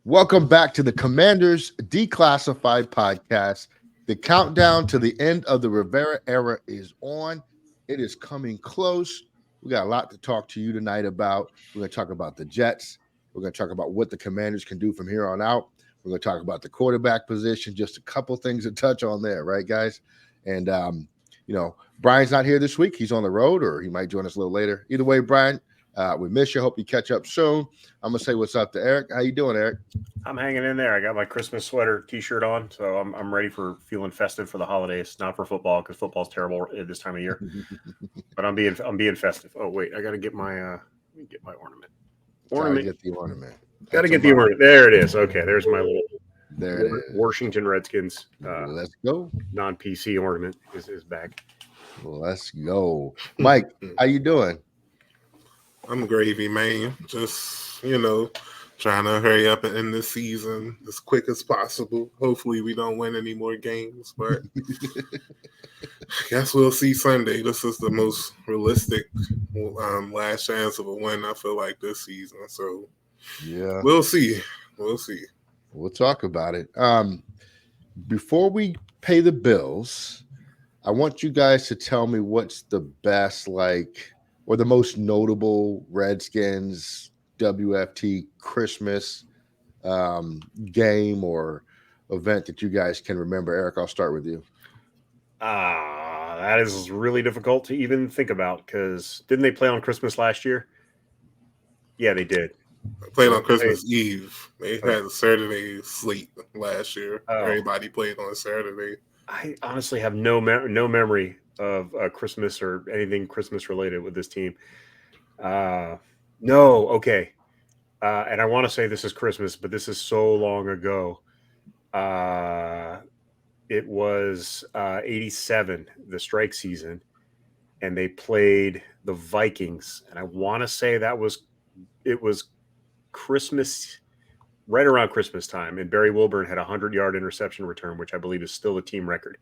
Welcome back to the Commanders Declassified Podcast. The countdown to the end of the Rivera era is on. It is coming close. We got a lot to talk to you tonight about. We're going to talk about the Jets. We're going to talk about what the Commanders can do from here on out. We're going to talk about the quarterback position, just a couple things to touch on there, right, guys? And, Brian's not here this week. He's on the road, or he might join us a little later. Either way, Brian, we miss you. Hope you catch up soon. I'm going to say what's up to Eric. How you doing, Eric? I'm hanging in there. I got my Christmas sweater T-shirt on, so I'm ready for feeling festive for the holidays. Not for football, because football's terrible at this time of year. But I'm being festive. Oh wait, I got to get my ornament. Gotta get the ornament. Got to get the ornament. There it is. Okay, there's my little. There it is. Washington Redskins. Let's go. Non-PC ornament is back. Let's go, Mike. How you doing? I'm gravy, man. Just trying to hurry up and end this season as quick as possible. Hopefully we don't win any more games, but I guess we'll see Sunday. This is the most realistic last chance of a win, I feel like, this season. So yeah, we'll see. We'll talk about it. Before we pay the bills, I want you guys to tell me what's the best, or the most notable Redskins WFT Christmas game or event that you guys can remember. Eric, I'll start with you. That is really difficult to even think about, because didn't they play on Christmas last year? Yeah, they did. They played on Christmas Eve. They had a Saturday slate last year. Everybody played on Saturday. I honestly have no memory of Christmas or anything Christmas related with this team. No, okay. And I want to say this is Christmas, but this is so long ago. It was 87, the strike season, and they played the Vikings. And I want to say it was Christmas, right around Christmas time. And Barry Wilburn had a 100-yard interception return, which I believe is still a team record.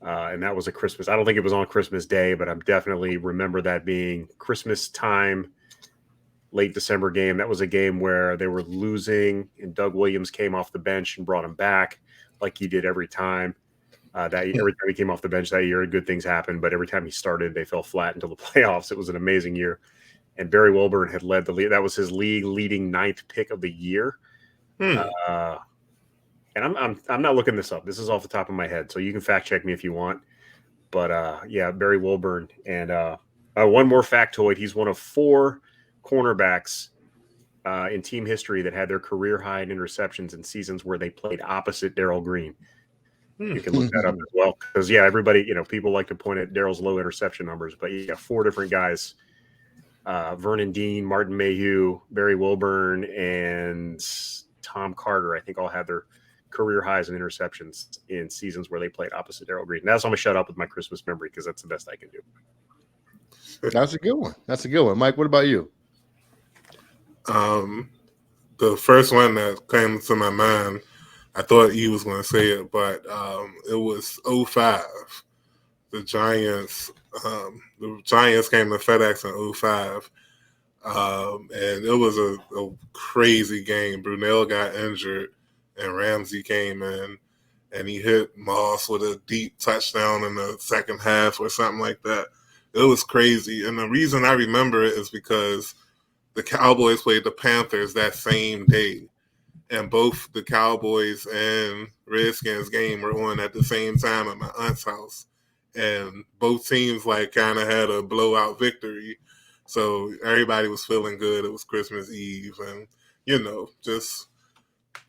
And that was a Christmas. I don't think it was on Christmas Day, but I definitely remember that being Christmas time, late December game. That was a game where they were losing, and Doug Williams came off the bench and brought him back, like he did every time. Every time he came off the bench that year, good things happened. But every time he started, they fell flat until the playoffs. It was an amazing year. And Barry Wilburn had led the league. That was his league-leading 9th pick of the year. And I'm not looking this up. This is off the top of my head, so you can fact check me if you want. But Barry Wilburn. And one more factoid: he's one of 4 cornerbacks in team history that had their career high in interceptions in seasons where they played opposite Darryl Green. You can look that up as well, because everybody, people like to point at Darryl's low interception numbers, but 4 different guys: Vernon Dean, Martin Mayhew, Barry Wilburn, and Tom Carter, I think, all had their career highs in interceptions in seasons where they played opposite Darryl Green. Now, so I'm going to shut up with my Christmas memory, because that's the best I can do. That's a good one. Mike, what about you? The first one that came to my mind, I thought you was going to say it, but it was 05. The Giants came to FedEx in 05. And it was a crazy game. Brunell got injured, and Ramsey came in, and he hit Moss with a deep touchdown in the second half or something like that. It was crazy. And the reason I remember it is because the Cowboys played the Panthers that same day, and both the Cowboys and Redskins game were on at the same time at my aunt's house. And both teams kind of had a blowout victory. So everybody was feeling good. It was Christmas Eve, and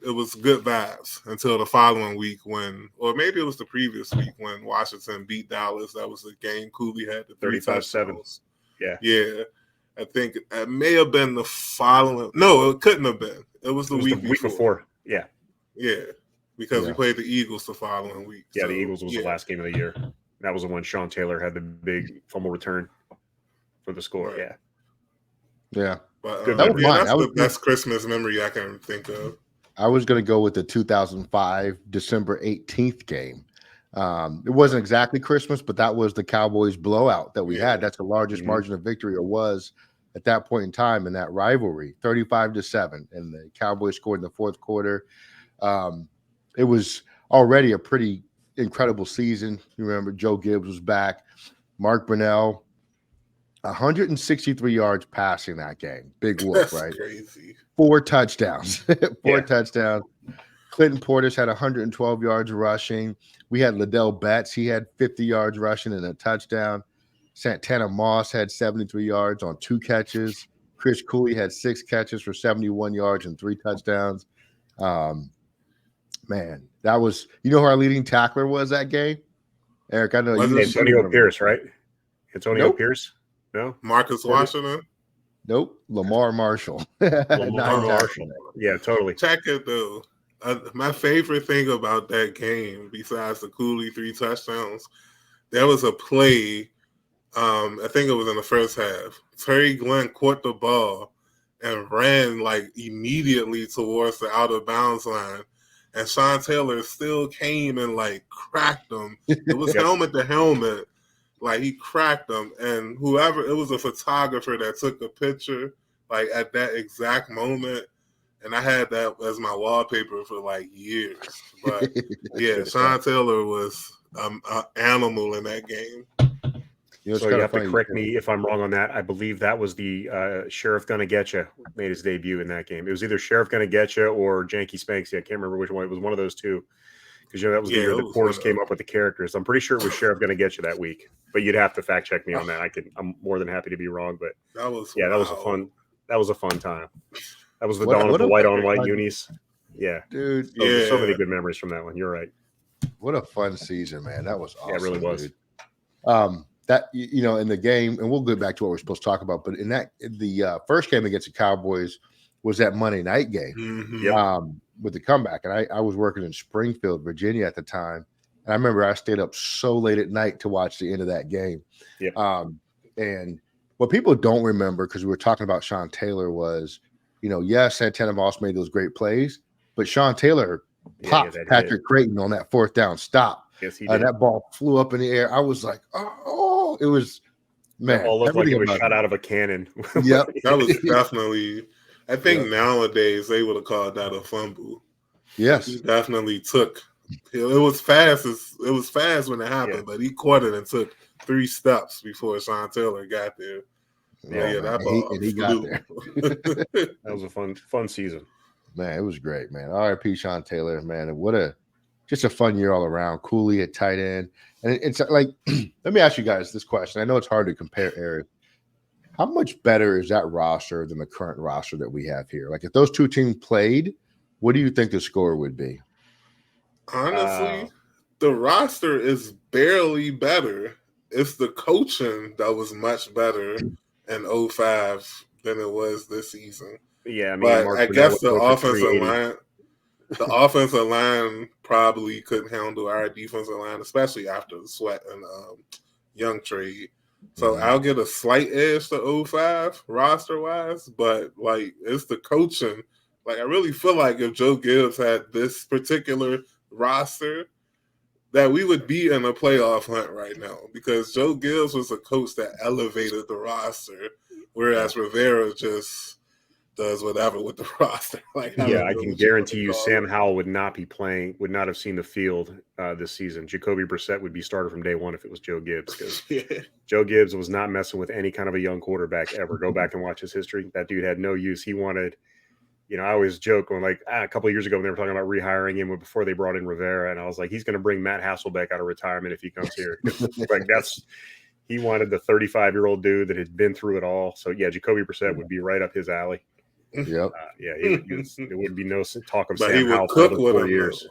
it was good vibes until the following week or maybe it was the previous week when Washington beat Dallas. That was the game Cooley had the 35-7. Yeah. I think it may have been the following. No, it couldn't have been. It was the week before. Yeah. Yeah. Because we played the Eagles the following week. Yeah, the Eagles was the last game of the year. That was the one Sean Taylor had the big fumble return for the score. Right. Yeah. But that was mine. That's the best Christmas memory I can think of. I was going to go with the 2005 December 18th game. It wasn't exactly Christmas, but that was the Cowboys blowout that we had. That's the largest margin of victory, or was, at that point in time in that rivalry, 35-7, and the Cowboys scored in the fourth quarter. It was already a pretty incredible season. You remember Joe Gibbs was back, Mark Brunell, 163 yards passing that game. Big whoop, That's right? crazy. 4 touchdowns. Four touchdowns. Clinton Portis had 112 yards rushing. We had Liddell Betts. He had 50 yards rushing and a touchdown. Santana Moss had 73 yards on 2 catches. Chris Cooley had 6 catches for 71 yards and 3 touchdowns. Man, that was – you know who our leading tackler was that game? Eric, I know you – Antonio Pierce, right? Antonio Pierce? No? Marcus Washington? Nope. Lamar Marshall. Lamar Marshall. Yeah, totally. Check it, though. My favorite thing about that game, besides the Cooley 3 touchdowns, there was a play, I think it was in the first half. Terry Glenn caught the ball and ran like immediately towards the out of bounds line. And Sean Taylor still came and like cracked him. It was helmet to helmet. Like he cracked him. And whoever, it was a photographer that took a picture like at that exact moment. And I had that as my wallpaper for like years. But yeah, Sean Taylor was an animal in that game. So you have to correct me if I'm wrong on that. I believe that was the Sheriff Gonna Getcha made his debut in that game. It was either Sheriff Gonna Getcha or Janky Spanksy. I can't remember which one. It was one of those two. Because that was the year the Portis came up with the characters. I'm pretty sure it was Sheriff Gonna Getcha that week. But you'd have to fact check me on that. I'm more than happy to be wrong. But that was a fun time. That was the dawn of the white on white unis. Yeah. Dude. So many good memories from that one. You're right. What a fun season, man. That was awesome. Yeah, it really was. Dude. That, you know, in the game, and we'll go back to what we're supposed to talk about, but in the first game against the Cowboys was that Monday night game. Mm-hmm. With the comeback. And I was working in Springfield, Virginia at the time. And I remember I stayed up so late at night to watch the end of that game. Yep. And what people don't remember, because we were talking about Sean Taylor, was, you know, yes, Santana Moss made those great plays, but Sean Taylor popped Patrick Creighton on that 4th down stop. Yes, he did. That ball flew up in the air. I was like, oh, it was, man. It all looked like it was shot out of a cannon. Yep. That was definitely, I think nowadays they would have called that a fumble. Yes. He definitely took, it was fast when it happened, but he caught it and took 3 steps before Sean Taylor got there. That ball he got there. That was a fun season. Man, it was great, man. R.I.P. Sean Taylor, man. And just a fun year all around. Cooley at tight end. And it's like, let me ask you guys this question. I know it's hard to compare, Eric. How much better is that roster than the current roster that we have here? Like, if those two teams played, what do you think the score would be? Honestly, the roster is barely better. It's the coaching that was much better in 05 than it was this season. Yeah, I mean, but I guess the offensive line probably couldn't handle our defensive line, especially after the Sweat and Young trade. So I'll get a slight edge to 05 roster wise, but like it's the coaching. Like I really feel like if Joe Gibbs had this particular roster, that we would be in a playoff hunt right now, because Joe Gibbs was a coach that elevated the roster, whereas Rivera just does whatever with the roster. Like, I can guarantee you Sam Howell would not have seen the field this season. Jacoby Brissett would be starter from day one if it was Joe Gibbs, because Joe Gibbs was not messing with any kind of a young quarterback ever. Go back and watch his history. That dude had no use. He wanted, I always joke when a couple of years ago when they were talking about rehiring him before they brought in Rivera, and I was like, he's going to bring Matt Hasselbeck out of retirement if he comes here. Like he wanted the 35-year-old dude that had been through it all. So yeah, Jacoby Brissett would be right up his alley. Yep. It would be no talk of but Sam Howell for the 4 years.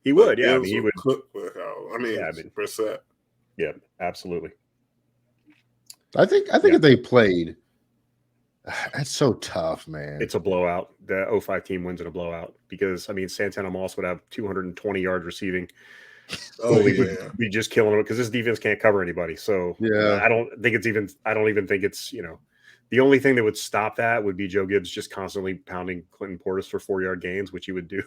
He would, yeah. He would cook with Howell. Brissett. Yeah, absolutely. I think if they played, that's so tough, man. It's a blowout. The 05 team wins in a blowout because Santana Moss would have 220 yards receiving. Would be just killing it because this defense can't cover anybody. So I don't even think it's the only thing that would stop that would be Joe Gibbs just constantly pounding Clinton Portis for 4-yard gains, which he would do.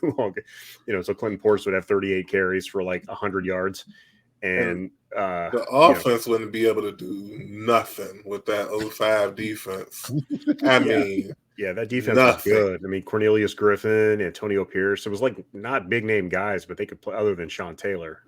So Clinton Portis would have 38 carries for like 100 yards, And the offense wouldn't be able to do nothing with that 05 defense. I mean, that defense nothing. was good. I mean, Cornelius Griffin, Antonio Pierce. It was like not big name guys, but they could play other than Sean Taylor.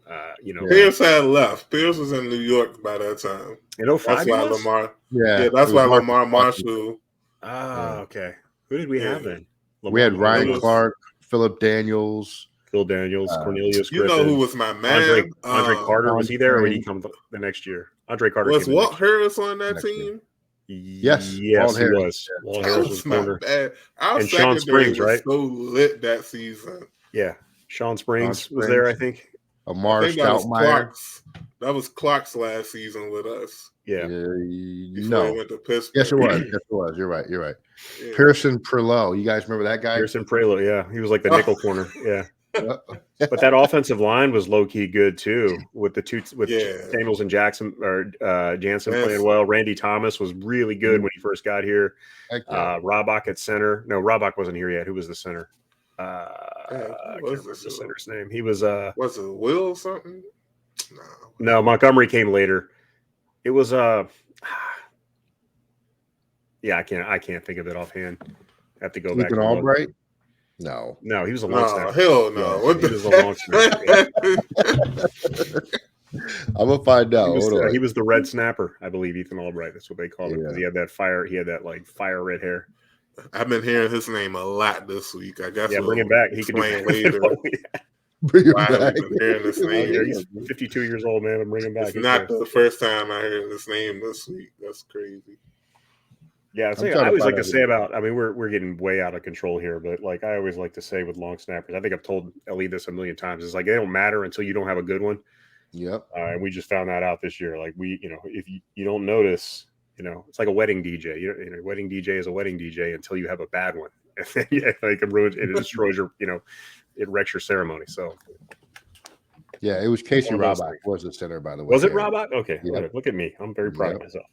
Pierce had left. Pierce was in New York by that time. In 05, that's why was? Lamar. Yeah, that's why Lamar Marshall. Okay. Who did we have then? We had Ryan Clark, Philip Daniels. Phil Daniels, Cornelius you Griffin. You know who was my man? Andre Carter, was he there or did he come the next year? Andre Carter. Was Walt Harris on that team? Yes, Walt Harris. He was. Walt Harris was corner. Our and Sean Springs, right? So lit that season. Yeah, Sean Springs was there, I think. Amar Stoutmeyer. That was Clark's last season with us. Yeah. No. He went to Pittsburgh. Yes, it was. You're right. Yeah. Pearson Prello. You guys remember that guy? Pearson Prello, yeah. He was like the nickel corner. Yeah. But that offensive line was low key good too, with Daniels and Jackson or Jansen playing well. Randy Thomas was really good when he first got here. Robach at center. No, Robach wasn't here yet. Who was the center? I can't remember the center's name. He was it Will something? No, Montgomery came later. It was I can't think of it offhand. I have to go back. Ethan Albright. No, he was a long snapper. Hell no. He was a long snapper. I'm gonna find out. He was the red snapper, I believe. Ethan Albright. That's what they called him because he had that fire. He had that like fire red hair. I've been hearing his name a lot this week. I guess. Yeah, bring him back. He could do later. Bring him back. Hearing this name. He's 52 years old, man. I'm bringing him back. It's not the first time I heard this name this week. That's crazy. Yeah, I always like to say about. I mean, we're getting way out of control here, but like I always like to say with long snappers, I think I've told Ellie this a million times. It's like they don't matter until you don't have a good one. Yep. And we just found that out this year. Like if you don't notice, it's like a wedding DJ. Wedding DJ is a wedding DJ until you have a bad one, and then it ruins it destroys your, it wrecks your ceremony. So. Yeah, it was Casey Robach was the center, by the way. Was it Robach? Okay, yep. Look at me. I'm very proud of myself.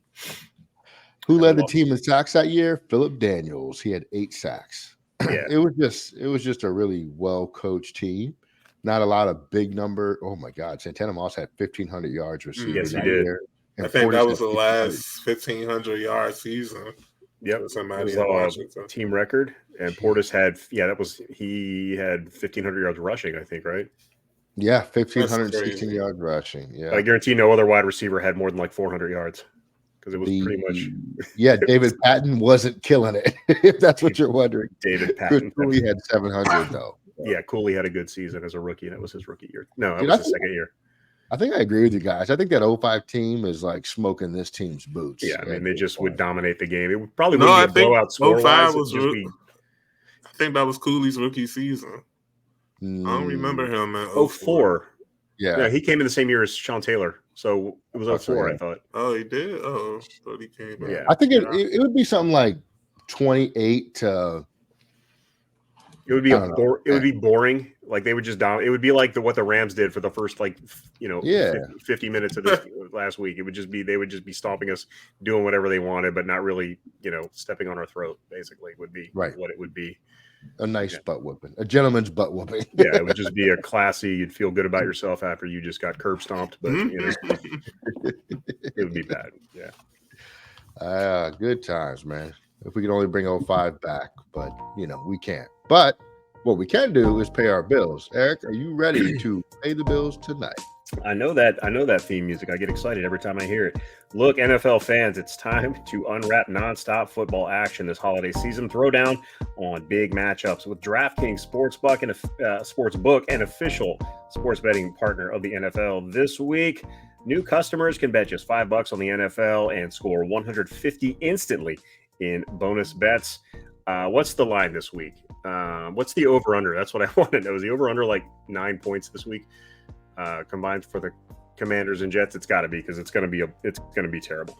Who led the team in sacks that year? Philip Daniels. He had 8 sacks. Yeah. It was just a really well-coached team. Not a lot of big number. Oh my God, Santana Moss had 1,500 yards receiving. Yes, he did. I think that was the last 1,500 yard season. Yep, somebody in Washington. Team record, and Portis had he had 1,500 yards rushing, I think, right? Yeah, 1,516 yards rushing. Yeah, I guarantee no other wide receiver had more than like 400 yards. Because it was pretty much. Yeah, David Patton wasn't killing it, if that's what you're wondering. David Patton. Cooley had 700, though. Yeah, Cooley had a good season as a rookie, and it was his rookie year. No, it was his second year. I think I agree with you guys. I think that 05 team is like smoking this team's boots. Yeah, I mean, they just would dominate the game. It would probably wouldn't be a blowout score. 05 was I think that was Cooley's rookie season. I don't remember him in 04. Yeah, he came in the same year as Sean Taylor. So it was 04, I thought. Oh, he did? Oh, thought he came back. Yeah. I think it would be something like 28 to. It would be it would be boring. Like they would just down. It would be like what the Rams did for the first 50 minutes of this last week. It would just be they would just be stomping us, doing whatever they wanted, but not really stepping on our throat. Basically, would be what it would be. A nice butt whooping, a gentleman's butt whooping. Yeah, it would just be a classy. You'd feel good about yourself after you just got curb stomped, but it would be bad. Yeah. Good times, man. If we could only bring 05 back, but we can't. But what we can do is pay our bills. Eric, are you ready to pay the bills tonight? I know that theme music. I get excited every time I hear it. Look, NFL fans, it's time to unwrap nonstop football action this holiday season. Throw down on big matchups with DraftKings Sportsbook, an official sports betting partner of the NFL. This week, new customers can bet just $5 on the NFL and score $150 instantly in bonus bets. What's the line this week? What's the over/under? That's what I want to know. Is the over/under like 9 points this week? Combined for the Commanders and Jets, it's got to be because it's going to be terrible.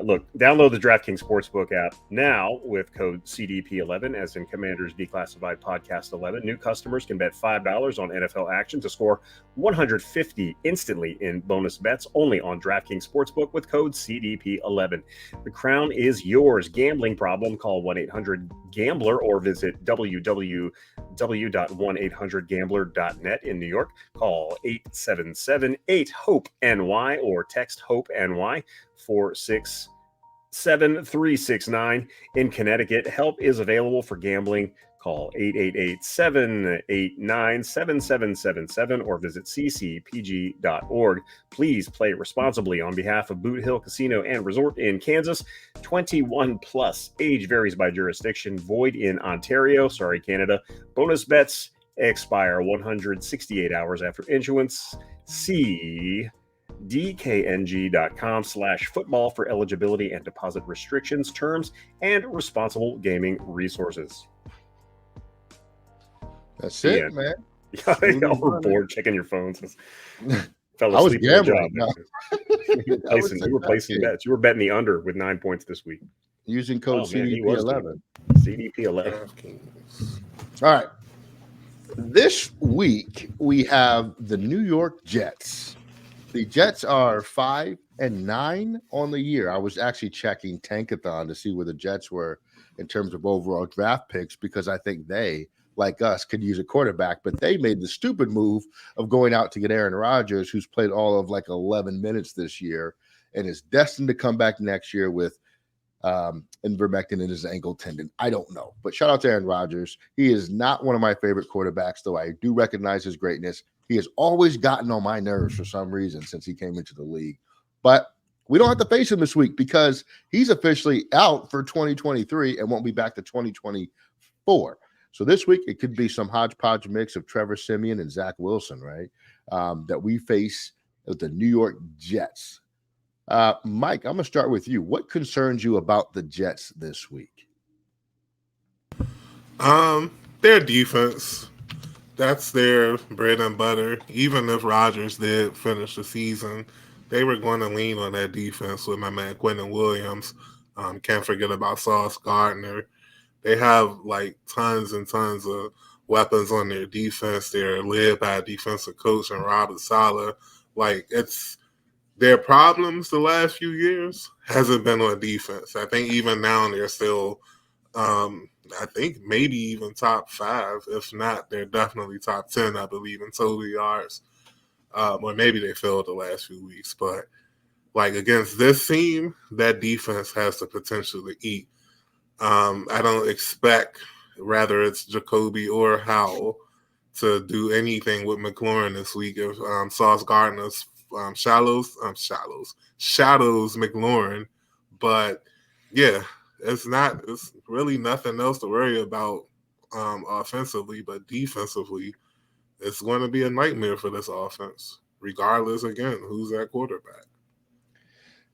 Look, download the DraftKings Sportsbook app now with code CDP11, as in Commanders Declassified Podcast 11. New customers can bet $5 on NFL action to score $150 instantly in bonus bets only on DraftKings Sportsbook with code CDP11. The crown is yours. Gambling problem? Call 1-800-GAMBLER or visit www.draftkings.com www.1800gambler.net in New York. Call 877-8-HOPE-NY or text HOPE-NY 467-369. In Connecticut, help is available for gambling. Call 888-789-7777 or visit ccpg.org. Please play responsibly on behalf of Boot Hill Casino and Resort in Kansas. 21 plus. Age varies by jurisdiction. Void in Ontario. Sorry, Canada. Bonus bets expire 168 hours after issuance. See dkng.com/football for eligibility and deposit restrictions, terms, and responsible gaming resources. That's it, man. Y'all were bored checking your phones. Fell I was asleep on the gambling. job. You were placing bets. You were betting the under with 9 points this week. Using code CDP11. CDP11. All right. This week, we have the New York Jets. The Jets are 5-9 on the year. I was actually checking Tankathon to see where the Jets were in terms of overall draft picks because I think they, like us, could use a quarterback, but they made the stupid move of going out to get Aaron Rodgers, who's played all of like 11 minutes this year and is destined to come back next year with ivermectin in his ankle tendon. I don't know, but shout out to Aaron Rodgers. He is not one of my favorite quarterbacks, though I do recognize his greatness. He has always gotten on my nerves for some reason since he came into the league, but we don't have to face him this week because he's officially out for 2023 and won't be back to 2024. So this week, it could be some hodgepodge mix of Trevor Siemian and Zach Wilson, right, that we face with the New York Jets. Mike, I'm going to start with you. What concerns you about the Jets this week? Their defense. That's their bread and butter. Even if Rodgers did finish the season, they were going to lean on that defense with my man Quentin Williams. Can't forget about Sauce Gardner. They have like tons and tons of weapons on their defense. They're led by a defensive coach and Robert Saleh. Like, it's their problems the last few years hasn't been on defense. I think even now they're still, I think maybe even top 5. If not, they're definitely top 10, I believe, in total yards. Or maybe they failed the last few weeks. But like against this team, that defense has the potential to eat. I don't expect, rather it's Jacoby or Howell, to do anything with McLaurin this week. If Sauce Gardner's shadows McLaurin, but yeah, it's really nothing else to worry about offensively, but defensively, it's going to be a nightmare for this offense, regardless, again, who's at quarterback.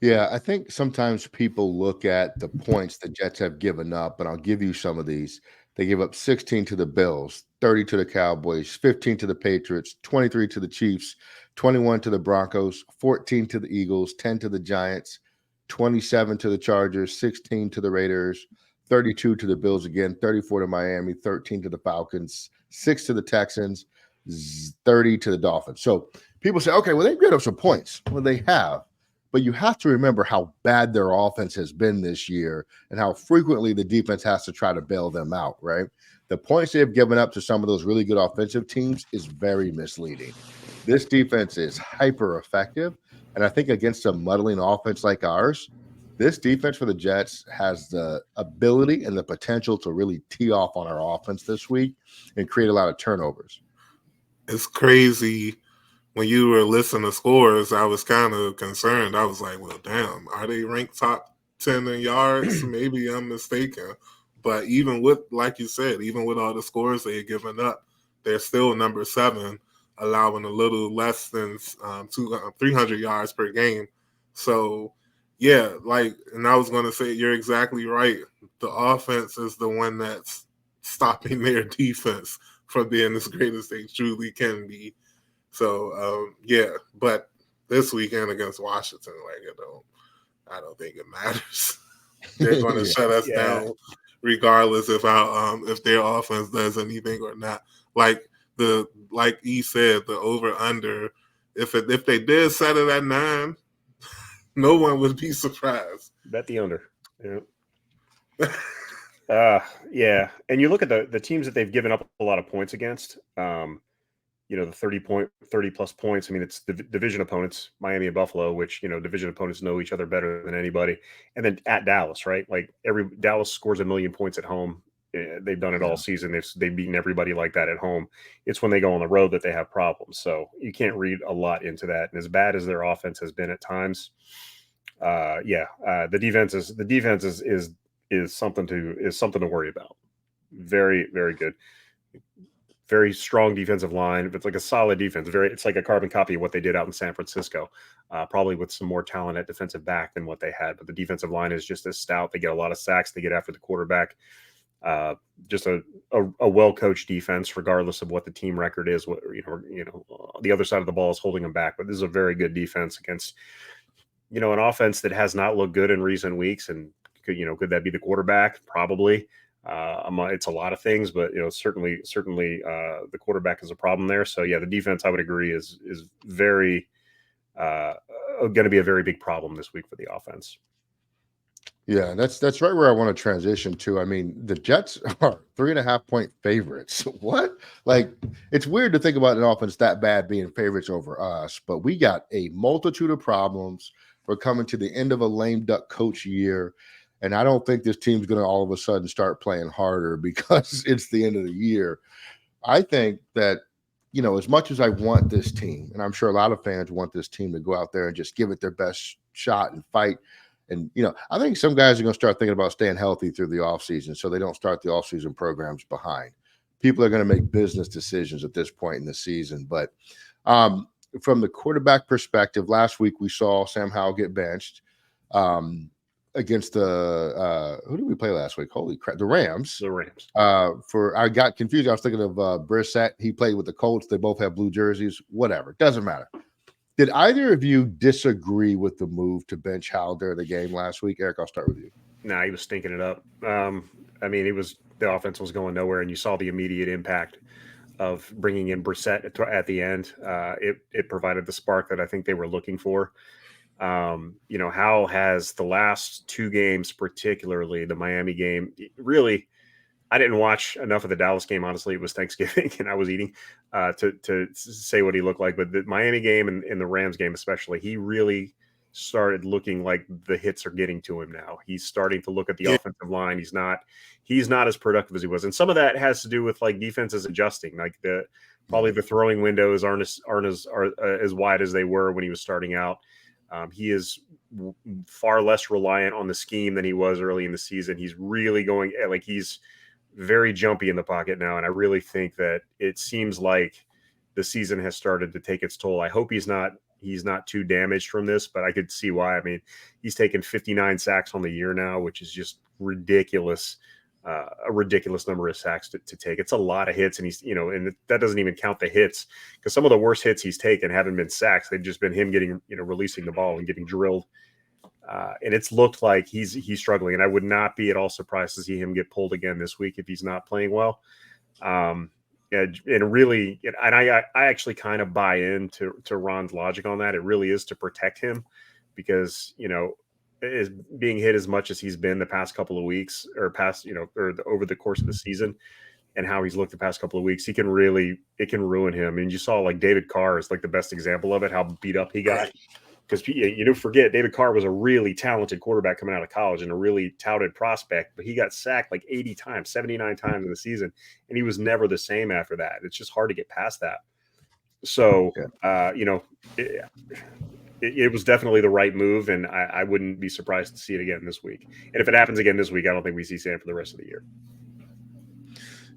Yeah, I think sometimes people look at the points the Jets have given up, and I'll give you some of these. They give up 16 to the Bills, 30 to the Cowboys, 15 to the Patriots, 23 to the Chiefs, 21 to the Broncos, 14 to the Eagles, 10 to the Giants, 27 to the Chargers, 16 to the Raiders, 32 to the Bills again, 34 to Miami, 13 to the Falcons, 6 to the Texans, 30 to the Dolphins. So people say, okay, well, they've given up some points. Well, they have. But you have to remember how bad their offense has been this year and how frequently the defense has to try to bail them out, right? The points they've given up to some of those really good offensive teams is very misleading. This defense is hyper effective. And I think against a muddling offense like ours, this defense for the Jets has the ability and the potential to really tee off on our offense this week and create a lot of turnovers. It's crazy. When you were listing the scores, I was kind of concerned. I was like, well, damn, are they ranked top 10 in yards? Maybe I'm mistaken. But even with, like you said, even with all the scores they've given up, they're still number 7, allowing a little less than 300 yards per game. So, yeah, and I was going to say, you're exactly right. The offense is the one that's stopping their defense from being as great as they truly can be. So, yeah, but this weekend against Washington, I don't think it matters. They're going to shut us down regardless if their offense does anything or not. Like he said, the over-under, if they did set it at 9, no one would be surprised. Bet the under. Yeah. Yeah. And you look at the teams that they've given up a lot of points against. The 30 plus points. I mean, it's the division opponents, Miami and Buffalo, which, division opponents know each other better than anybody. And then at Dallas, right? Like Dallas scores 1,000,000 points at home. They've done it all season. They've beaten everybody like that at home. It's when they go on the road that they have problems. So you can't read a lot into that. And as bad as their offense has been at times, the defense is something to worry about. Very, very good. Very strong defensive line. It's like a solid defense. It's like a carbon copy of what they did out in San Francisco, probably with some more talent at defensive back than what they had. But the defensive line is just as stout. They get a lot of sacks. They get after the quarterback. Just a well-coached defense, regardless of what the team record is. The other side of the ball is holding them back. But this is a very good defense against, an offense that has not looked good in recent weeks. And could that be the quarterback? Probably. It's a lot of things, but certainly the quarterback is a problem there. So the defense, I would agree, is very going to be a very big problem this week for the offense. Yeah, that's right where I want to transition to. I mean, the Jets are 3.5-point favorites. What? Like, it's weird to think about an offense that bad being favorites over us, but we got a multitude of problems. We're coming to the end of a lame duck coach year. And I don't think this team's going to all of a sudden start playing harder because it's the end of the year. I think that, as much as I want this team, and I'm sure a lot of fans want this team to go out there and just give it their best shot and fight. And, I think some guys are going to start thinking about staying healthy through the offseason so they don't start the offseason programs behind. People are going to make business decisions at this point in the season. But from the quarterback perspective, last week we saw Sam Howell get benched. Against the who did we play last week? Holy crap, the Rams. I got confused. I was thinking of Brissett. He played with the Colts. They both have blue jerseys. Whatever, doesn't matter. Did either of you disagree with the move to bench Howell during the game last week? Eric, I'll start with you. Nah, he was stinking it up. I mean, the offense was going nowhere, and you saw the immediate impact of bringing in Brissett at the end. It provided the spark that I think they were looking for. Howell has the last two games, particularly the Miami game. Really, I didn't watch enough of the Dallas game. Honestly, it was Thanksgiving and I was eating to say what he looked like. But the Miami game and the Rams game, especially, he really started looking like the hits are getting to him now. He's starting to look at the offensive line. He's not as productive as he was. And some of that has to do with like defenses adjusting. Like probably the throwing windows aren't as wide as they were when he was starting out. He is far less reliant on the scheme than he was early in the season. He's really he's very jumpy in the pocket now. And I really think that it seems like the season has started to take its toll. I hope he's not too damaged from this, but I could see why. I mean, he's taken 59 sacks on the year now, which is just ridiculous. A ridiculous number of sacks to take. It's a lot of hits, and he's, and that doesn't even count the hits, because some of the worst hits he's taken haven't been sacks. They've just been him getting, releasing the ball and getting drilled. And it's looked like he's struggling, and I would not be at all surprised to see him get pulled again this week if he's not playing well. And I actually kind of buy into Ron's logic on that. It really is to protect him, because, is being hit as much as he's been the past couple of weeks or over the course of the season, and how he's looked the past couple of weeks, it can ruin him. And you saw like David Carr is like the best example of it, how beat up he got. Because you don't forget, David Carr was a really talented quarterback coming out of college and a really touted prospect, but he got sacked like 80 times, 79 times in the season, and he was never the same after that. It's just hard to get past that. So, it was definitely the right move, and I wouldn't be surprised to see it again this week. And if it happens again this week, I don't think we see Sam for the rest of the year.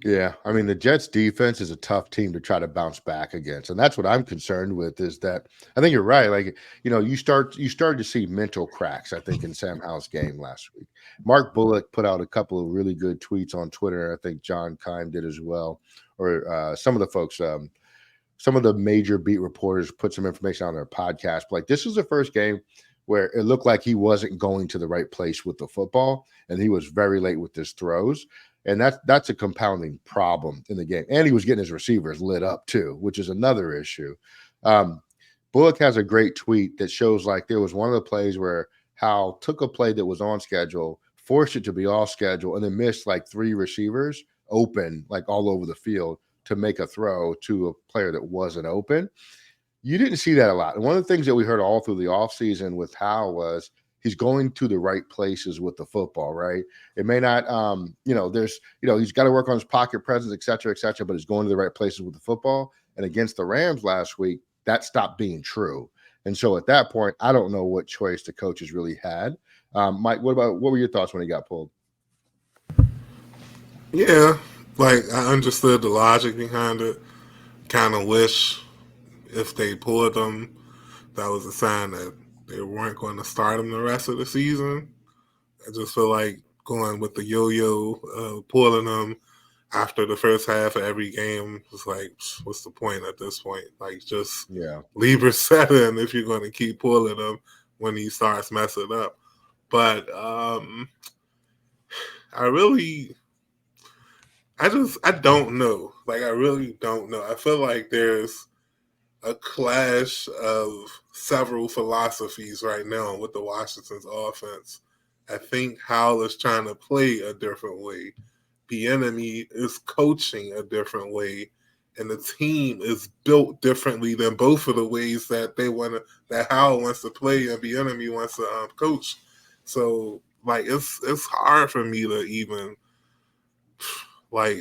Yeah, I mean, the Jets defense is a tough team to try to bounce back against. And that's what I'm concerned with, is that I think you're right. Like, you started to see mental cracks, I think, in Sam Howell's game last week. Mark Bullock put out a couple of really good tweets on Twitter. I think John Keim did as well, or some of the folks, some of the major beat reporters put some information on their podcast. But like, this was the first game where it looked like he wasn't going to the right place with the football, and he was very late with his throws. And that's a compounding problem in the game. And he was getting his receivers lit up too, which is another issue. Bullock has a great tweet that shows like there was one of the plays where Howell took a play that was on schedule, forced it to be all schedule, and then missed like 3 receivers open, like all over the field to make a throw to a player that wasn't open. You didn't see that a lot. And one of the things that we heard all through the offseason with Howell was he's going to the right places with the football, right? It may not, he's got to work on his pocket presence, et cetera, but he's going to the right places with the football. And against the Rams last week, that stopped being true. And so at that point, I don't know what choice the coaches really had. Mike, what were your thoughts when he got pulled? Yeah, like I understood the logic behind it. Kind of wish if they pulled him, that was a sign that they weren't going to start him the rest of the season. I just feel like going with the yo-yo, pulling him after the first half of every game was like, what's the point at this point? Like, just leave her set in if you're going to keep pulling him when he starts messing up. But I don't know. Like, I really don't know. I feel like there's a clash of several philosophies right now with the Washington's offense. I think Howell is trying to play a different way. Bieniemy is coaching a different way, and the team is built differently than both of the ways that that Howell wants to play and Bieniemy wants to coach. So, like, it's hard for me to even not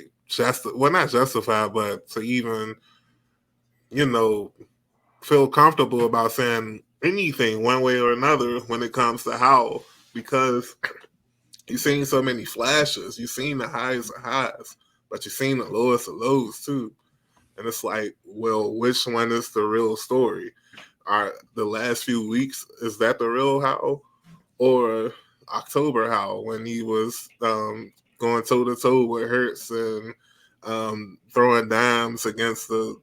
justify, but to even feel comfortable about saying anything one way or another when it comes to Howell, because you've seen so many flashes. You've seen the highest of highs, but you've seen the lowest of lows too. And it's like, well, which one is the real story? Are the last few weeks, is that the real Howell? Or October Howell when he was going toe-to-toe with Hurts and throwing dimes against the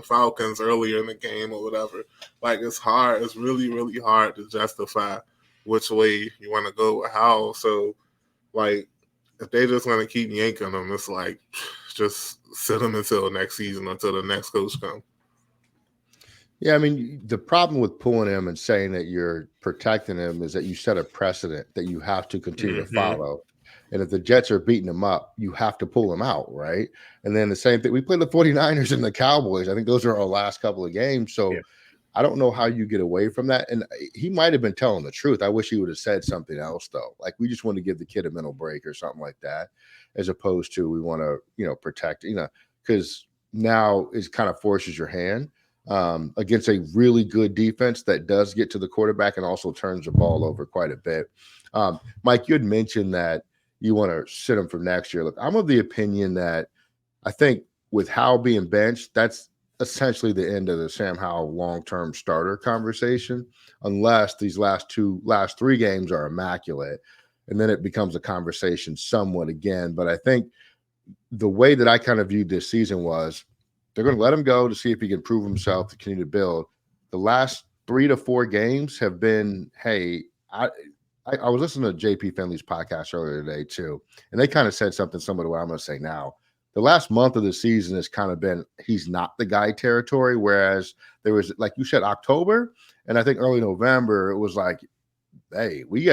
Falcons earlier in the game or whatever? Like, it's hard. It's really, really hard to justify which way you want to go with Howell. So, like, if they just want to keep yanking him, it's like, just sit him until next season, until the next coach comes. Yeah, I mean, the problem with pulling him and saying that you're protecting him is that you set a precedent that you have to continue to follow. And if the Jets are beating him up, you have to pull him out, right? And then the same thing, we played the 49ers and the Cowboys. I think those are our last couple of games. So I don't know how you get away from that. And he might have been telling the truth. I wish he would have said something else, though. Like, we just want to give the kid a mental break or something like that, as opposed to we want to, protect, because now it kind of forces your hand against a really good defense that does get to the quarterback and also turns the ball over quite a bit. Mike, you had mentioned that you want to sit him for next year. Look, I'm of the opinion that I think with Howell being benched, that's essentially the end of the Sam Howell long-term starter conversation, unless these last 3 games are immaculate. And then it becomes a conversation somewhat again. But I think the way that I kind of viewed this season was they're going to let him go to see if he can prove himself to continue to build. The last 3 to 4 games have been, hey, I was listening to JP Finley's podcast earlier today too, and they kind of said something similar to what I'm going to say now. The last month of the season has kind of been he's not the guy territory, whereas there was, like you said, October, and I think early November it was like, hey, we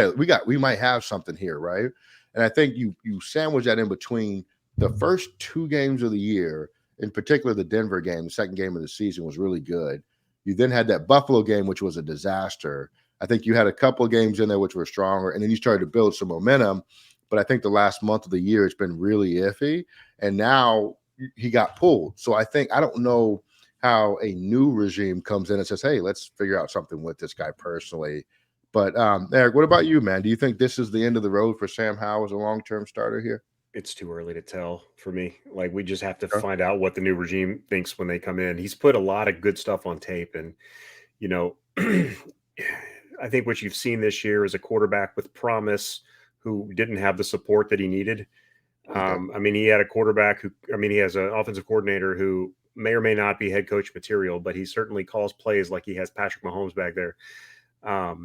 might have something here, right? And I think you sandwich that in between the first 2 games of the year, in particular the Denver game, the second game of the season was really good. You then had that Buffalo game, which was a disaster. I think you had a couple of games in there which were stronger, and then you started to build some momentum. But I think the last month of the year it's been really iffy, and now he got pulled. So I don't know how a new regime comes in and says, hey, let's figure out something with this guy personally. But Eric, what about you, man? Do you think this is the end of the road for Sam Howell as a long-term starter here? It's too early to tell for me. Like, we just have to find out what the new regime thinks when they come in. He's put a lot of good stuff on tape, and I think what you've seen this year is a quarterback with promise who didn't have the support that he needed. I mean, he had a quarterback he has an offensive coordinator who may or may not be head coach material, but he certainly calls plays like he has Patrick Mahomes back there. I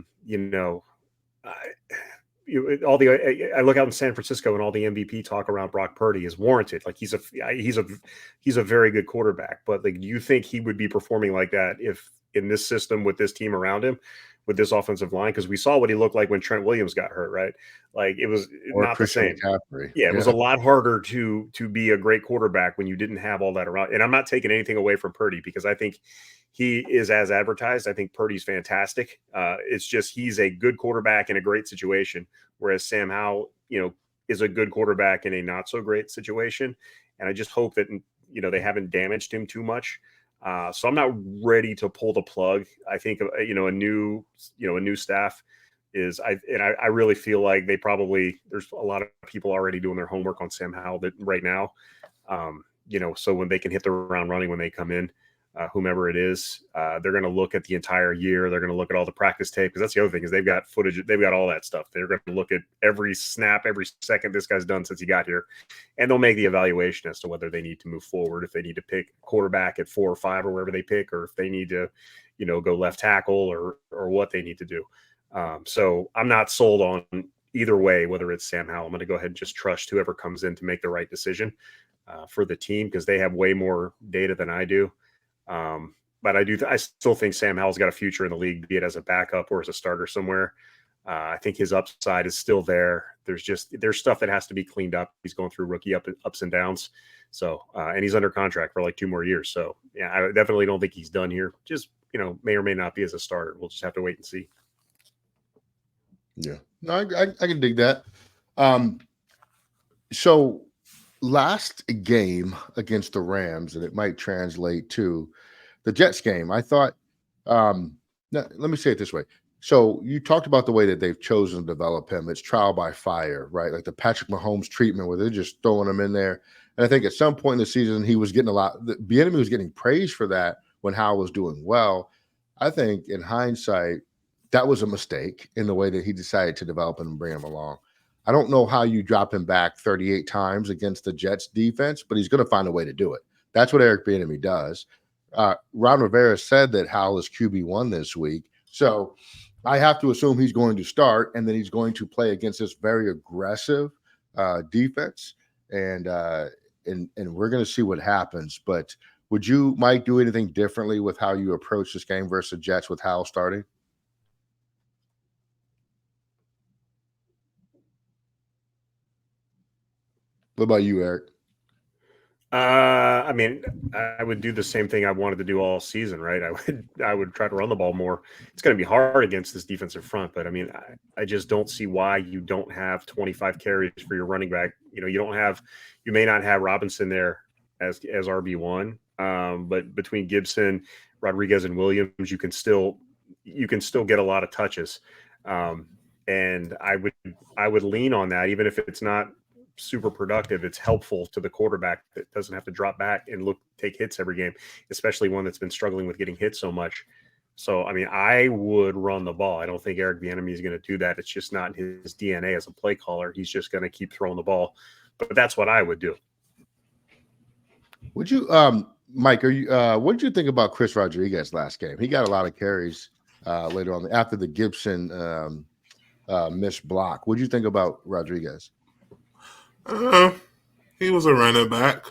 look out in San Francisco and all the MVP talk around Brock Purdy is warranted. Like, he's a very good quarterback, but like, do you think he would be performing like that if in this system with this team around him? with this offensive line, because we saw what he looked like when Trent Williams got hurt, right? Like it was Or not the Christian same. McCaffrey. Yeah, it was a lot harder to be a great quarterback when you didn't have all that around. And I'm not taking anything away from Purdy, because I think he is as advertised. I think Purdy's fantastic. It's just he's a good quarterback in a great situation, whereas Sam Howell, is a good quarterback in a not so great situation. And I just hope that they haven't damaged him too much. So I'm not ready to pull the plug. I think a new staff is I really feel like there's a lot of people already doing their homework on Sam Howell right now. So when they can hit the ground running when they come in, whomever it is, they're going to look at the entire year. They're going to look at all the practice tape, because that's the other thing is they've got footage. They've got all that stuff. They're going to look at every snap, every second this guy's done since he got here, and they'll make the evaluation as to whether they need to move forward, if they need to pick quarterback at 4 or 5 or wherever they pick, or if they need to, go left tackle or what they need to do. So I'm not sold on either way, whether it's Sam Howell. I'm going to go ahead and just trust whoever comes in to make the right decision for the team, because they have way more data than I do. But I still think Sam Howell's got a future in the league, be it as a backup or as a starter somewhere. I think his upside is still there. There's stuff that has to be cleaned up. He's going through rookie ups and downs. So, and he's under contract for like 2 more years. So yeah, I definitely don't think he's done here. Just, may or may not be as a starter. We'll just have to wait and see. Yeah, no, I can dig that. So last game against the Rams, and it might translate to the Jets game, I thought, let me say it this way. So you talked about the way that they've chosen to develop him. It's trial by fire, right? Like the Patrick Mahomes treatment, where they're just throwing him in there. And I think at some point in the season, he was getting Bieniemy was getting praise for that when Howell was doing well. I think in hindsight, that was a mistake in the way that he decided to develop him and bring him along. I don't know how you drop him back 38 times against the Jets defense, but he's going to find a way to do it. That's what Eric Bieniemy does. Ron Rivera said that Howell is QB1 this week. So I have to assume he's going to start, and then he's going to play against this very aggressive defense. And we're going to see what happens. But would you, Mike, do anything differently with how you approach this game versus the Jets with Howell starting? What about you, Eric? I mean, I would do the same thing I wanted to do all season, right? I would try to run the ball more. It's going to be hard against this defensive front, but I mean, I just don't see why you don't have 25 carries for your running back. You may not have Robinson there as RB1, but between Gibson, Rodriguez, and Williams, you can still get a lot of touches. And I would lean on that, even if it's not super productive. It's helpful to the quarterback that doesn't have to drop back and take hits every game, especially one that's been struggling with getting hit so much. So, I mean, I would run the ball. I don't think Eric Bieniemy is going to do that. It's just not his DNA as a play caller. He's just going to keep throwing the ball. But that's what I would do. Would you, Mike? What did you think about Chris Rodriguez last game? He got a lot of carries later on after the Gibson missed block. What did you think about Rodriguez? He was a running back.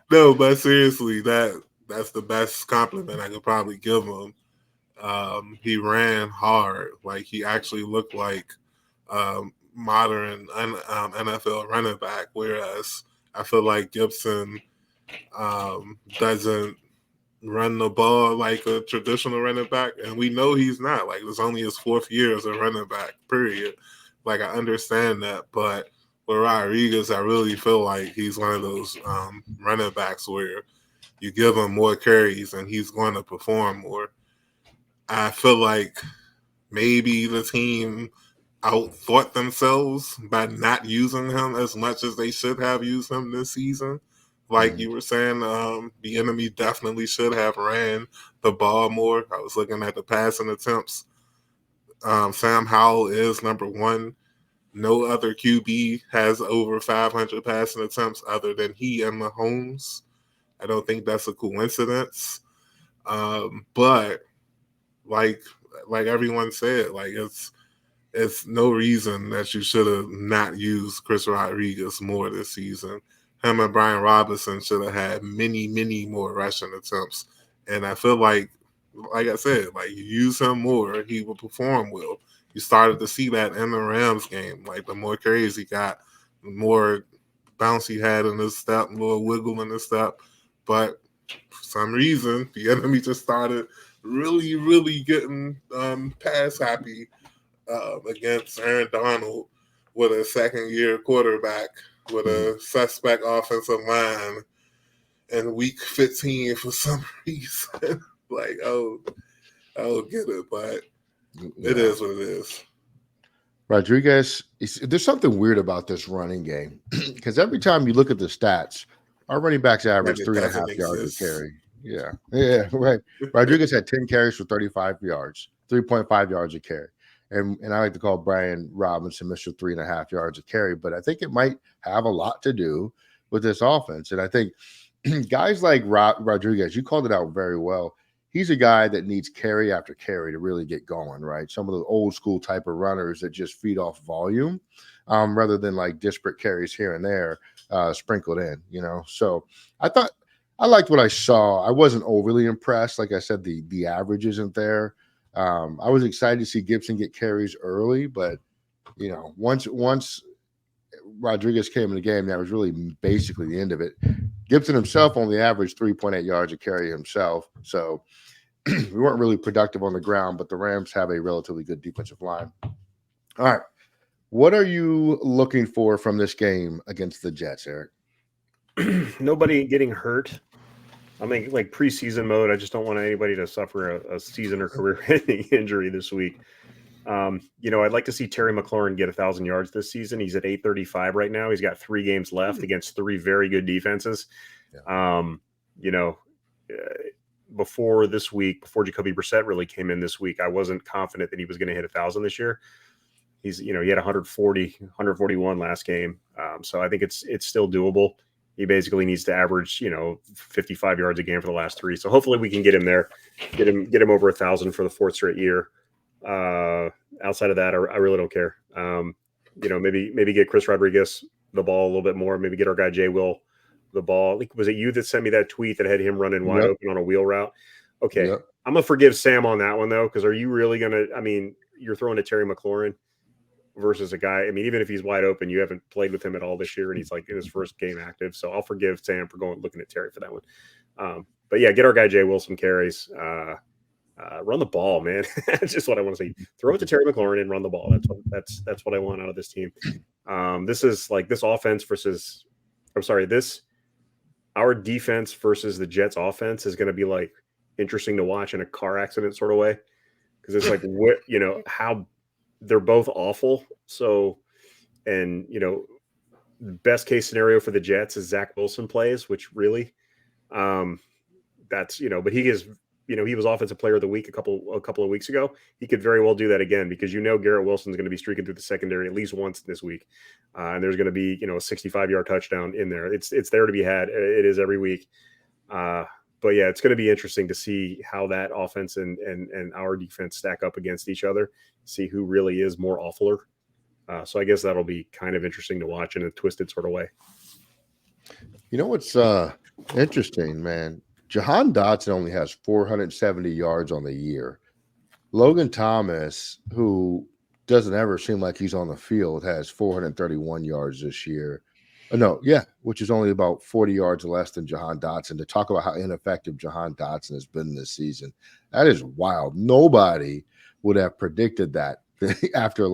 No, but seriously, that's the best compliment I could probably give him. He ran hard. Like, he actually looked like modern NFL running back, whereas I feel like Gibson doesn't run the ball like a traditional running back, and we know he's not. Like, it's only his 4th year as a running back, period. Like, I understand that, but with Rodriguez, I really feel like he's one of those running backs where you give him more carries and he's going to perform more. I feel like maybe the team outthought themselves by not using him as much as they should have used him this season. Like you were saying, Bieniemy definitely should have ran the ball more. I was looking at the passing attempts. Sam Howell is number 1. No other QB has over 500 passing attempts other than he and Mahomes. I don't think that's a coincidence. But like everyone said, like it's no reason that you should have not used Chris Rodriguez more this season. Him and Brian Robinson should have had many, many more rushing attempts. And I feel like like I said, like you use him more, he will perform well. You started to see that in the Rams game. Like the more carries he got, the more bounce he had in his step, more wiggle in his step. But for some reason, the enemy just started really, really getting pass happy against Aaron Donald with a second-year quarterback with a suspect offensive line in week 15 for some reason. Like, I don't get it, but it is what it is. Rodriguez, there's something weird about this running game because every time you look at the stats, our running backs average Like it 3.5 doesn't yards a exist. carry. Yeah, right. Rodriguez had 10 carries for 35 yards, 3.5 yards a carry. And I like to call Brian Robinson Mr. 3.5 yards a carry, but I think it might have a lot to do with this offense. And I think guys like Rodriguez, you called it out very well. He's a guy that needs carry after carry to really get going, right? Some of the old school type of runners that just feed off volume rather than like disparate carries here and there sprinkled in, So I liked what I saw. I wasn't overly impressed. Like I said, the average isn't there. I was excited to see Gibson get carries early, but once Rodriguez came in the game, that was really basically the end of it. Gibson himself only averaged 3.8 yards a carry himself, so we weren't really productive on the ground. But the Rams have a relatively good defensive line. All right, what are you looking for from this game against the Jets, Eric? Nobody getting hurt. I'm in like preseason mode. I just don't want anybody to suffer a season or career-ending injury this week. I'd like to see Terry McLaurin get 1,000 yards this season. He's at 835 right now. He's got 3 games left against 3 very good defenses. Yeah. Before this week, before Jacoby Brissett really came in this week, I wasn't confident that he was going to hit 1,000 this year. He had 141 last game. So I think it's still doable. He basically needs to average, 55 yards a game for the last 3. So hopefully we can get him there, get him over 1,000 for the 4th straight year. Outside of that, I really don't care. Maybe get Chris Rodriguez the ball a little bit more. Maybe get our guy Jay Will the ball. Was it you that sent me that tweet that had him running wide open on a wheel route? Okay, I'm gonna forgive Sam on that one though, because are you really gonna? I mean, you're throwing to Terry McLaurin versus a guy. I mean, even if he's wide open, you haven't played with him at all this year, and he's like in his first game active. So I'll forgive Sam for looking at Terry for that one. But yeah, get our guy Jay Will some carries. Run the ball, man. That's just what I want to see. Throw it to Terry McLaurin and run the ball. That's what I want out of this team. This is like this offense versus. Our defense versus the Jets offense is going to be like interesting to watch in a car accident sort of way, because it's like how they're both awful. So, and best case scenario for the Jets is Zach Wilson plays, which really, that's but he is. He was offensive player of the week a couple of weeks ago. He could very well do that again, because Garrett Wilson's going to be streaking through the secondary at least once this week. And there's going to be, a 65-yard touchdown in there. It's there to be had. It is every week. But yeah, it's going to be interesting to see how that offense and our defense stack up against each other, see who really is more awfuler. So I guess that'll be kind of interesting to watch in a twisted sort of way. What's interesting, man? Jahan Dotson only has 470 yards on the year. Logan Thomas, who doesn't ever seem like he's on the field, has 431 yards this year. Which is only about 40 yards less than Jahan Dotson. To talk about how ineffective Jahan Dotson has been this season, that is wild. Nobody would have predicted that after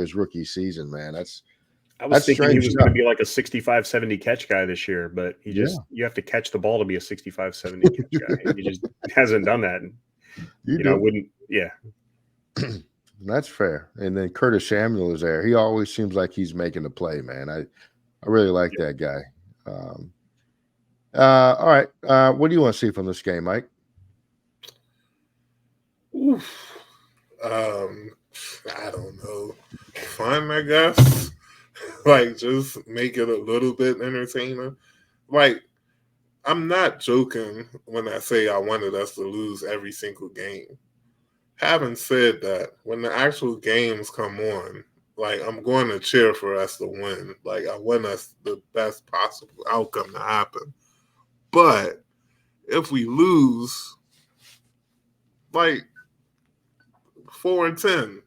his rookie season, man. I was thinking he was going to be like a 65-70 catch guy this year, but you have to catch the ball to be a 65-70 catch guy. He just hasn't done that. I wouldn't. Yeah. That's fair. And then Curtis Samuel is there. He always seems like he's making the play, man. I really like that guy. All right. What do you want to see from this game, Mike? Oof. I don't know. Fun, I guess. Like, just make it a little bit entertaining. Like, I'm not joking when I say I wanted us to lose every single game. Having said that, when the actual games come on, like, I'm going to cheer for us to win. Like, I want us the best possible outcome to happen. But if we lose, like 4-10.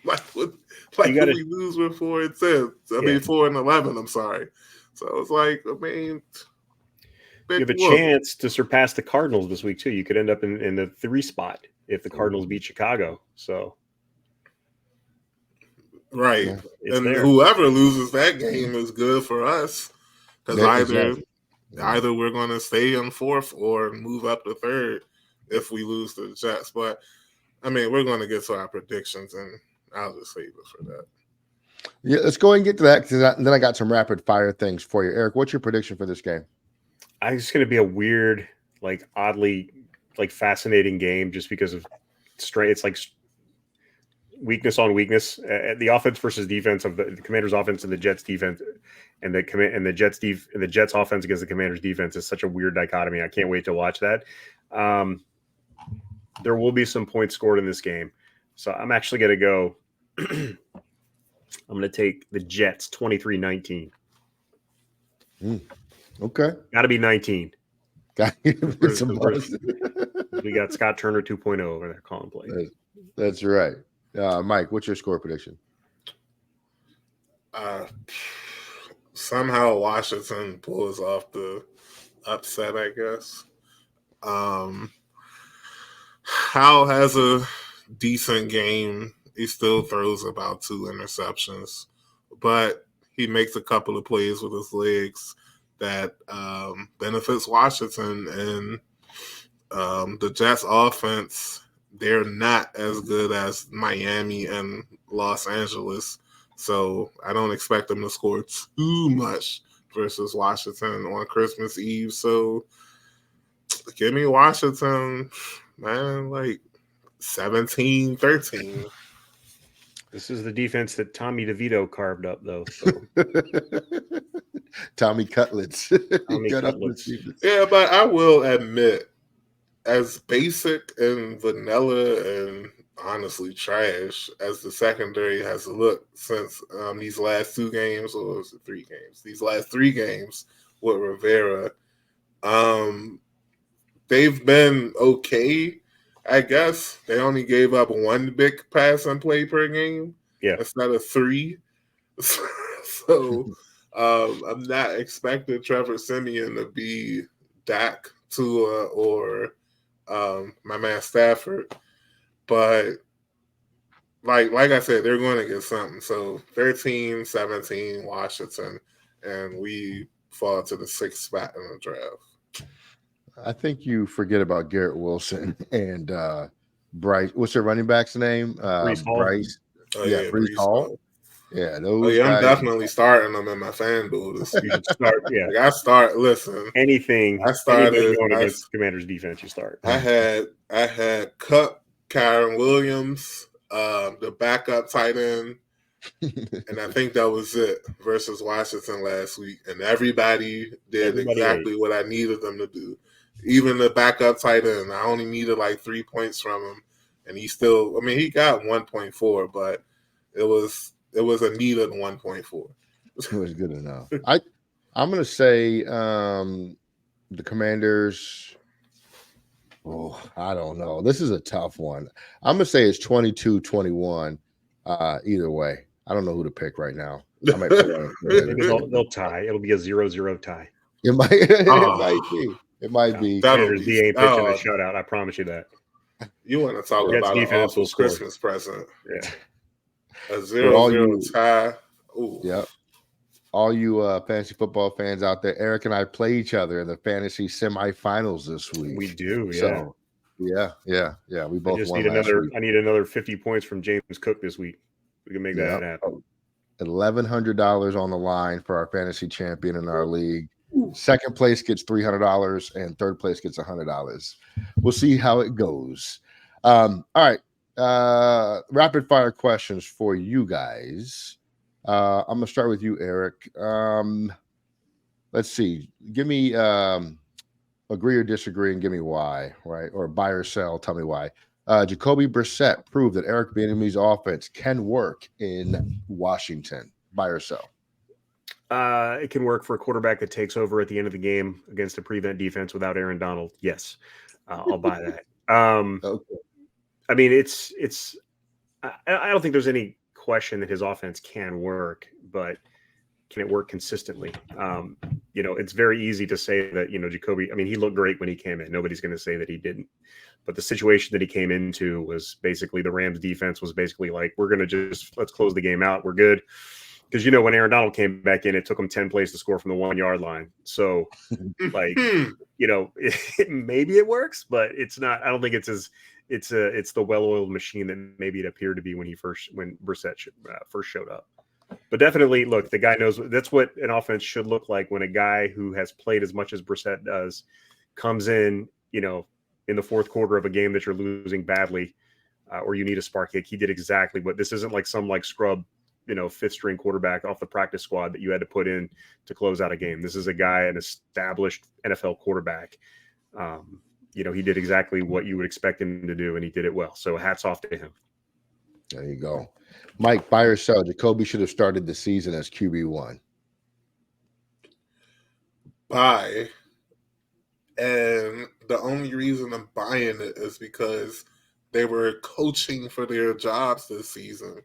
Like gotta, we lose with 4-10. I mean 4-11. I'm sorry. So it's like, I mean, you have a chance to surpass the Cardinals this week too. You could end up in the 3 spot if the Cardinals beat Chicago. So, right, yeah, and whoever loses that game is good for us because either we're going to stay in 4th or move up to 3rd if we lose to the Jets. But I mean, we're going to get to our predictions, and I'll just save it for that. Yeah, let's go and get to that because then I got some rapid fire things for you, Eric. What's your prediction for this game? I think it's going to be a weird, like oddly, like fascinating game just because of straight. It's like weakness on weakness. The offense versus defense of the Commanders' offense and the Jets' defense, and the Jets' offense against the Commanders' defense is such a weird dichotomy. I can't wait to watch that. There will be some points scored in this game, so I'm actually going to go. I'm going to take the Jets 23-19. Okay. Got to be 19. We got Scott Turner 2.0 over there calling plays. That's right. Mike, what's your score prediction? Somehow Washington pulls off the upset, I guess. Howell has a decent game. He still throws about 2 interceptions, but he makes a couple of plays with his legs that benefits Washington. And the Jets offense, they're not as good as Miami and Los Angeles. So I don't expect them to score too much versus Washington on Christmas Eve. So give me Washington, man, like 17-13. This is the defense that Tommy DeVito carved up, though. So. Tommy Cutlets. Yeah, but I will admit, as basic and vanilla and honestly trash as the secondary has looked since these last 2 games, or was it 3 games? These last 3 games with Rivera, they've been okay. I guess they only gave up 1 big pass and play per game instead of 3. So I'm not expecting Trevor Siemian to be Dak, Tua, or my man Stafford. But like I said, they're going to get something. So 13-17 Washington, and we fall to the 6th spot in the draft. I think you forget about Garrett Wilson and Bryce. What's their running back's name? Bryce. Breece Hall. Yeah, those guys. I'm definitely starting them in my FanDuel. You should start. Yeah, like listen. Anything going against Commanders defense, you start. I had Cup, Kyron Williams, the backup tight end, and I think that was it versus Washington last week. And everybody did exactly what I needed them to do. Even the backup tight end, I only needed like 3 points from him, and he still. I mean, he got 1.4, but it was a needed 1.4. It was good enough. I'm going to say the Commanders. Oh, I don't know. This is a tough one. I'm going to say it's 22-21. Either way, I don't know who to pick right now. I might they'll tie. It'll be a 0-0 tie. It might. It might be. It might be. Commanders D ain't pitching a shutout. I promise you that. You want to talk about an awful Christmas present? Yeah. A 0-0 tie. Ooh. Yep. All you fantasy football fans out there, Eric and I play each other in the fantasy semifinals this week. We do, yeah. So, yeah. We both won last week. I need another 50 points from James Cook this week. We can make that happen. $1,100 on the line for our fantasy champion in our league. Second place gets $300 and third place gets $100. We'll see how it goes. All right. Rapid fire questions for you guys. I'm gonna start with you, Eric. Let's see. Give me agree or disagree and give me why, right? Or buy or sell, tell me why. Jacoby Brissett proved that Eric Bieniemy's offense can work in Washington. Buy or sell? It can work for a quarterback that takes over at the end of the game against a prevent defense without Aaron Donald. Yes, I'll buy that. Okay. I mean, it's. I don't think there's any question that his offense can work, but can it work consistently? It's very easy to say that, Jacoby, I mean, he looked great when he came in. Nobody's going to say that he didn't. But the situation that he came into was basically the Rams defense was basically like, we're going to let's close the game out. We're good. Because, when Aaron Donald came back in, it took him 10 plays to score from the 1 yard line. So, like, maybe it works, but it's not. I don't think it's the well-oiled machine that maybe it appeared to be when Brissett first showed up. But definitely, look, the guy knows that's what an offense should look like when a guy who has played as much as Brissett does comes in, in the fourth quarter of a game that you're losing badly, or you need a spark kick. He did exactly what. This isn't like some scrub, fifth string quarterback off the practice squad that you had to put in to close out a game. This is a guy, an established NFL quarterback. He did exactly what you would expect him to do, and he did it well. So hats off to him. There you go. Mike, buy or sell? Jacoby should have started the season as QB1. Buy. And the only reason I'm buying it is because they were coaching for their jobs this season.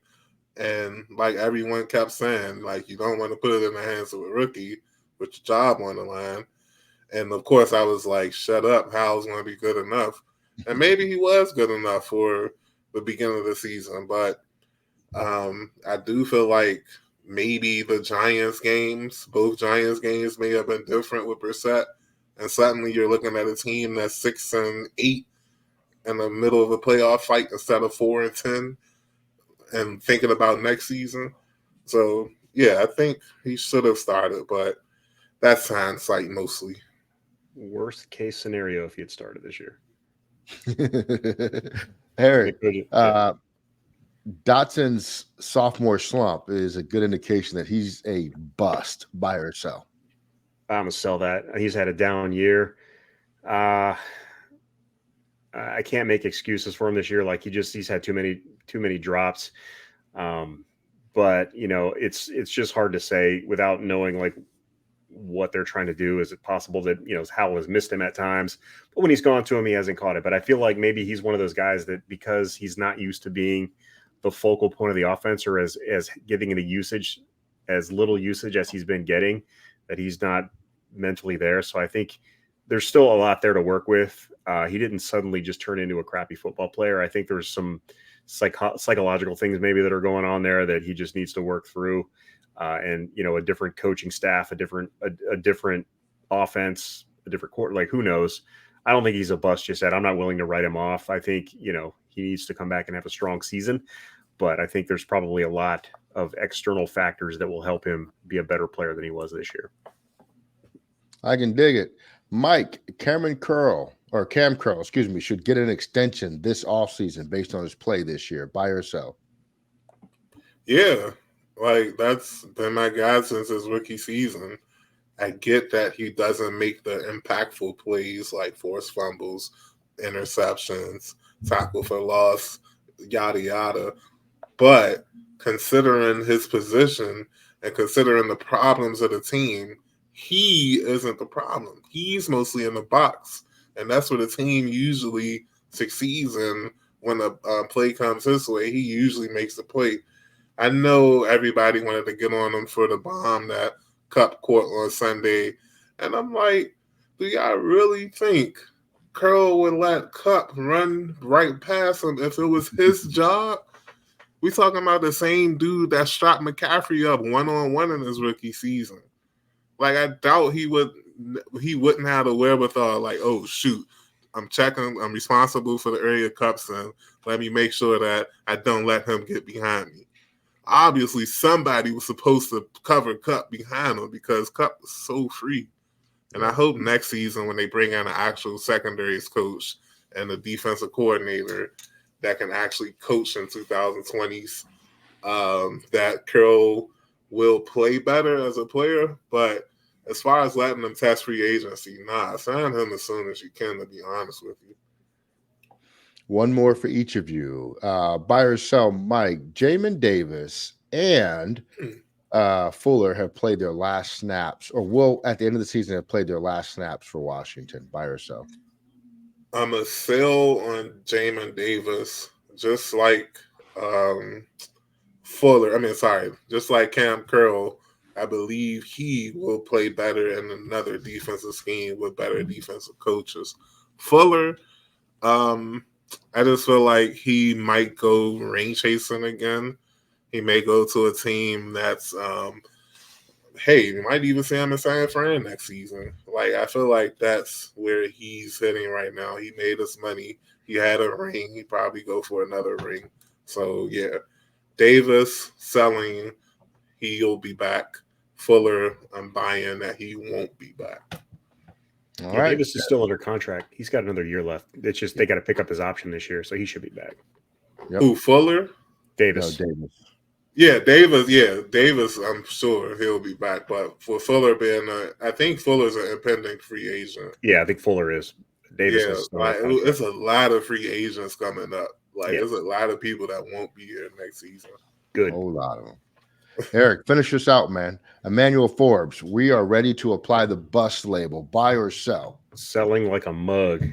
And like everyone kept saying, like, you don't want to put it in the hands of a rookie with your job on the line. And of course, I was like, shut up. Howell's going to be good enough. And maybe he was good enough for the beginning of the season. But I do feel like maybe the both Giants games may have been different with Brissett. And suddenly you're looking at a team that's 6-8 in the middle of a playoff fight instead of 4-10 and thinking about next season. So, yeah, I think he should have started, but that's hindsight mostly. Worst case scenario if he had started this year. Eric, Dotson's sophomore slump is a good indication that he's a bust, buy or sell. I'm going to sell that. He's had a down year. I can't make excuses for him this year. Like he's had too many drops. But it's just hard to say without knowing like what they're trying to do. Is it possible that, Howell has missed him at times, but when he's gone to him, he hasn't caught it. But I feel like maybe he's one of those guys that because he's not used to being the focal point of the offense or as getting the usage, as little usage as he's been getting, that he's not mentally there. So I think there's still a lot there to work with. He didn't suddenly just turn into a crappy football player. I think there's some psychological things maybe that are going on there that he just needs to work through. And a different coaching staff, a different offense, a different court. Like who knows? I don't think he's a bust just yet. I'm not willing to write him off. I think he needs to come back and have a strong season. But I think there's probably a lot of external factors that will help him be a better player than he was this year. I can dig it. Mike, Cam Curl, should get an extension this offseason based on his play this year. Buy or sell? Yeah, like that's been my guy since his rookie season. I get that he doesn't make the impactful plays like forced fumbles, interceptions, tackle for loss, yada, yada. But considering his position and considering the problems of the team, he isn't the problem. He's mostly in the box. And that's where the team usually succeeds in when a play comes his way. He usually makes the play. I know everybody wanted to get on him for the bomb that Cup caught on Sunday. And I'm like, do y'all really think Curl would let Cup run right past him if it was his job? We talking about the same dude that strapped McCaffrey up one-on-one in his rookie season. Like, I doubt he wouldn't have the wherewithal, like, oh, shoot, I'm responsible for the area cups, and let me make sure that I don't let him get behind me. Obviously, somebody was supposed to cover Cup behind him because Cup was so free. And I hope next season when they bring in an actual secondaries coach and a defensive coordinator that can actually coach in 2020s, that Curl will play better as a player. But as far as letting them test free agency, sign him as soon as you can, to be honest with you. One more for each of you. Buy or sell, Mike, Jamin Davis and Fuller have played their last snaps, or will at the end of the season have played their last snaps for Washington. Buy or sell? I'm a sell on Jamin Davis, just like Fuller. Just like Cam Curl. I believe he will play better in another defensive scheme with better defensive coaches. Fuller, I just feel like he might go ring chasing again. He may go to a team that's hey, you might even see him in San Fran next season. Like, I feel like that's where he's hitting right now. He made his money. He had a ring. He probably go for another ring. So yeah, Davis selling. He'll be back. Fuller, I'm buying that he won't be back. All right. Davis is still under contract. He's got another year left. It's just they got to pick up his option this year, so he should be back. Yep. Who, Fuller? Davis. No, Davis. Yeah, Davis, I'm sure he'll be back. But for Fuller being I think Fuller's an impending free agent. Yeah, I think Fuller is. Davis is it's a lot of free agents coming up. Like, Yeah. there's a lot of people that won't be here next season. Good. A whole lot of them. Eric, finish us out, man. Emanuel Forbes, we are ready to apply the bust label. Buy or sell? Selling like a mug.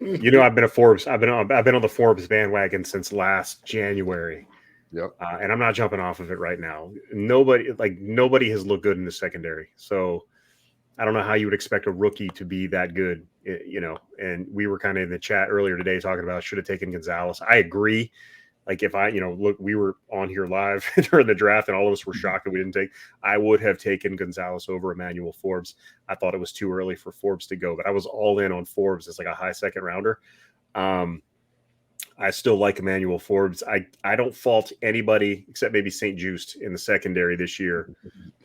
You know, I've been on the Forbes bandwagon since last January. Yep. And I'm not jumping off of it right now. Nobody has looked good in the secondary. So I don't know how you would expect a rookie to be that good, you know. And we were kind of in the chat earlier today talking about should have taken Gonzalez. I agree. Like, if look, we were on here live during the draft and all of us were shocked that we didn't take. I would have taken Gonzalez over Emanuel Forbes. I thought it was too early for Forbes to go, but I was all in on Forbes as like a high second rounder. I still like Emanuel Forbes. I don't fault anybody except maybe St. Just in the secondary this year,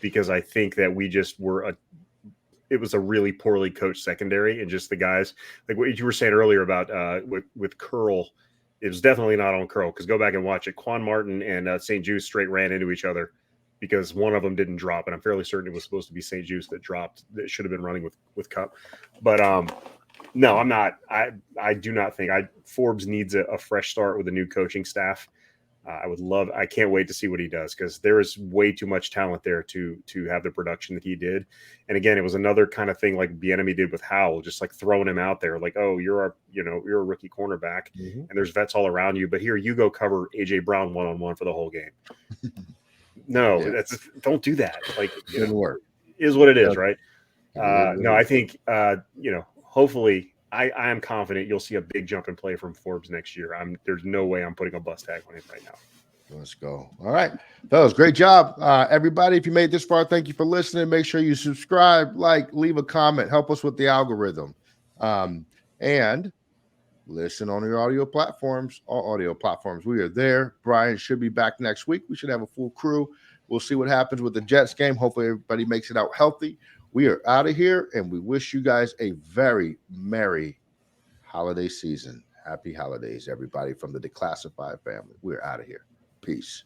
because I think that we just it was a really poorly coached secondary, and just the guys, like what you were saying earlier about with Curl. It was definitely not on Curl, because go back and watch it. Quan Martin and St. Just straight ran into each other because one of them didn't drop, and I'm fairly certain it was supposed to be St. Just that dropped. That should have been running with Cup, but no, I'm not. I do not think Forbes needs a fresh start with a new coaching staff. I can't wait to see what he does, because there is way too much talent there to have the production that he did. And again, it was another kind of thing like Bieniemy did with Howell, just like throwing him out there like, oh, you're a rookie cornerback, and there's vets all around you, but here you go cover AJ Brown one-on-one for the whole game. No, don't do that. Like, it Didn't work. Is what it is, right? No, I think hopefully I am confident you'll see a big jump in play from Forbes next year. There's no way I'm putting a bust tag on him right now. Let's go. All right, fellas, great job. Everybody, if you made this far, thank you for listening. Make sure you subscribe, leave a comment, help us with the algorithm. And listen on your audio platforms, all audio platforms. We are there. Brian should be back next week. We should have a full crew. We'll see what happens with the Jets game. Hopefully everybody makes it out healthy. We are out of here, and we wish you guys a very merry holiday season. Happy holidays, everybody, from the Declassified family. We're out of here. Peace.